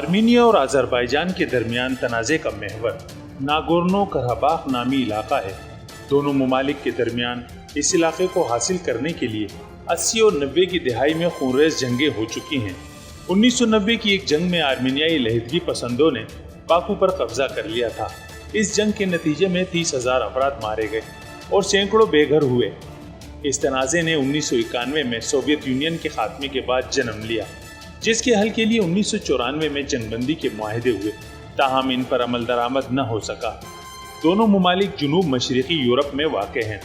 Armenia اور آذربائیجان کے درمیان تنازع کا محور ناگورنو قراباخ نامی علاقہ ہے۔ دونوں ممالک کے درمیان اس علاقے کو حاصل کرنے کے لیے 80 اور 90 کی دہائی میں خونریز جنگیں ہو چکی ہیں۔ 1990 کی ایک جنگ میں آرمینیائی علیحدگی پسندوں نے باکو پر قبضہ کر لیا تھا۔ اس جنگ کے نتیجے میں 30,000 افراد مارے گئے اور سینکڑوں بے گھر ہوئے۔ اس تنازع نے 1991 میں سوویت یونین کے خاتمے کے بعد جنم لیا، جس کے حل کے لیے 1994 میں جنگ بندی کے معاہدے ہوئے، تاہم ان پر عمل درآمد نہ ہو سکا۔ دونوں ممالک جنوب مشرقی یورپ میں واقع ہیں۔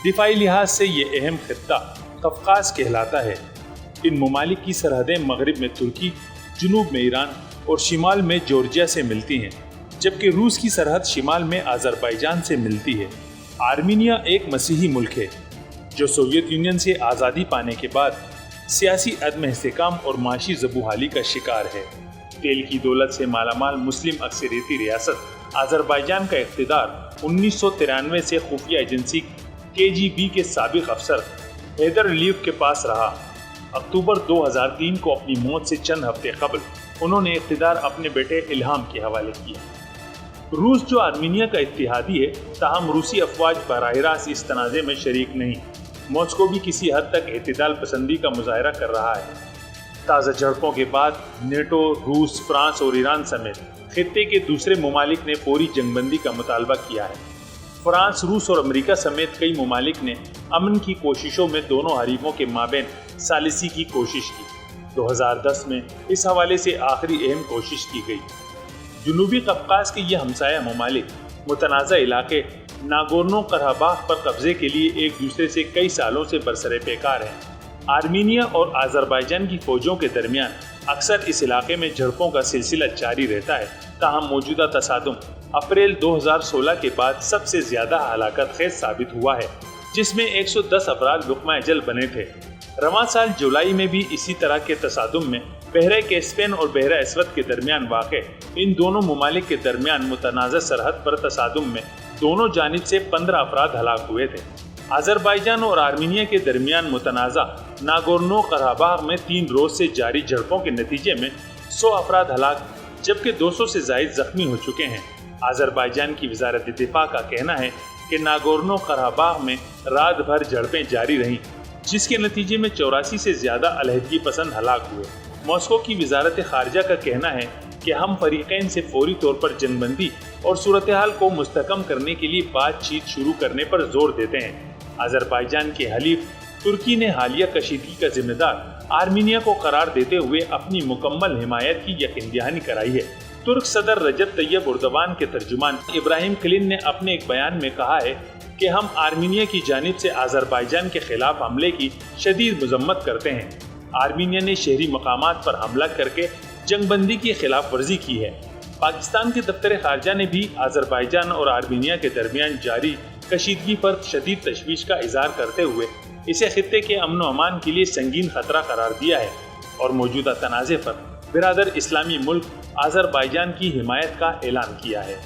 دفاعی لحاظ سے یہ اہم خطہ قفقاز کہلاتا ہے۔ ان ممالک کی سرحدیں مغرب میں ترکی، جنوب میں ایران اور شمال میں جورجیا سے ملتی ہیں، جبکہ روس کی سرحد شمال میں آذربائیجان سے ملتی ہے۔ آرمینیا ایک مسیحی ملک ہے جو سوویت یونین سے آزادی پانے کے بعد سیاسی عدم استحکام اور معاشی زبوحالی کا شکار ہے۔ تیل کی دولت سے مالا مال مسلم اکثریتی ریاست آذربائیجان کا اقتدار 1993 سے خفیہ ایجنسی KGB کے سابق افسر حیدر علیف کے پاس رہا۔ اکتوبر 2003 کو اپنی موت سے چند ہفتے قبل انہوں نے اقتدار اپنے بیٹے الہام کے حوالے کیا۔ روس جو آرمینیا کا اتحادی ہے، تاہم روسی افواج براہ راست اس تنازع میں شریک نہیں۔ ماسکو بھی کسی حد تک اعتدال پسندی کا مظاہرہ کر رہا ہے۔ تازہ جھڑپوں کے بعد نیٹو، روس، فرانس اور ایران سمیت خطے کے دوسرے ممالک نے فوری جنگ بندی کا مطالبہ کیا ہے۔ فرانس، روس اور امریکہ سمیت کئی ممالک نے امن کی کوششوں میں دونوں حریفوں کے مابین ثالثی کی کوشش کی۔ 2010 میں اس حوالے سے آخری اہم کوشش کی گئی۔ جنوبی قفقاز کے یہ ہمسایہ ممالک متنازع علاقے ناگورنو قراباخ پر قبضے کے لیے ایک دوسرے سے کئی سالوں سے برسر پیکار ہیں۔ آرمینیا اور آذربائیجان کی فوجوں کے درمیان اکثر اس علاقے میں جھڑپوں کا سلسلہ جاری رہتا ہے، تاہم موجودہ تصادم اپریل 2016 کے بعد سب سے زیادہ ہلاکت خیز ثابت ہوا ہے، جس میں 110 افراد لقمہ اجل بنے تھے۔ رواں سال جولائی میں بھی اسی طرح کے تصادم میں بحیرہ کیسپین اور بحیرہ اسود کے درمیان واقع ان دونوں ممالک کے درمیان متنازع سرحد پر تصادم میں دونوں جانب سے 15 افراد ہلاک ہوئے تھے۔ آذربائیجان اور آرمینیا کے درمیان متنازع ناگورنو قراباخ میں 3 روز سے جاری جھڑپوں کے نتیجے میں 100 افراد ہلاک جبکہ 200 سے زائد زخمی ہو چکے ہیں۔ آذربائیجان کی وزارت دفاع کا کہنا ہے کہ ناگورنو قراباخ میں رات بھر جھڑپیں جاری رہیں، جس کے نتیجے میں 84 سے زیادہ علیحدگی پسند ہلاک ہوئے۔ ماسکو کی وزارت خارجہ کا کہنا ہے کہ ہم فریقین سے فوری طور پر جنگ بندی اور صورتحال کو مستحکم کرنے کے لیے بات چیت شروع کرنے پر زور دیتے ہیں۔ آذربائیجان کے حلیف ترکی نے حالیہ کشیدگی کا ذمہ دار آرمینیا کو قرار دیتے ہوئے اپنی مکمل حمایت کی یقین دہانی کرائی ہے۔ ترک صدر رجب طیب اردوان کے ترجمان ابراہیم کلن نے اپنے ایک بیان میں کہا ہے کہ ہم آرمینیا کی جانب سے آذربائیجان کے خلاف حملے کی شدید مذمت کرتے ہیں۔ آرمینیا نے شہری مقامات پر حملہ کر کے جنگ بندی کی خلاف ورزی کی ہے۔ پاکستان کے دفتر خارجہ نے بھی آذربائیجان اور آرمینیا کے درمیان جاری کشیدگی پر شدید تشویش کا اظہار کرتے ہوئے اسے خطے کے امن و امان کے لیے سنگین خطرہ قرار دیا ہے اور موجودہ تنازع پر برادر اسلامی ملک آذربائیجان کی حمایت کا اعلان کیا ہے۔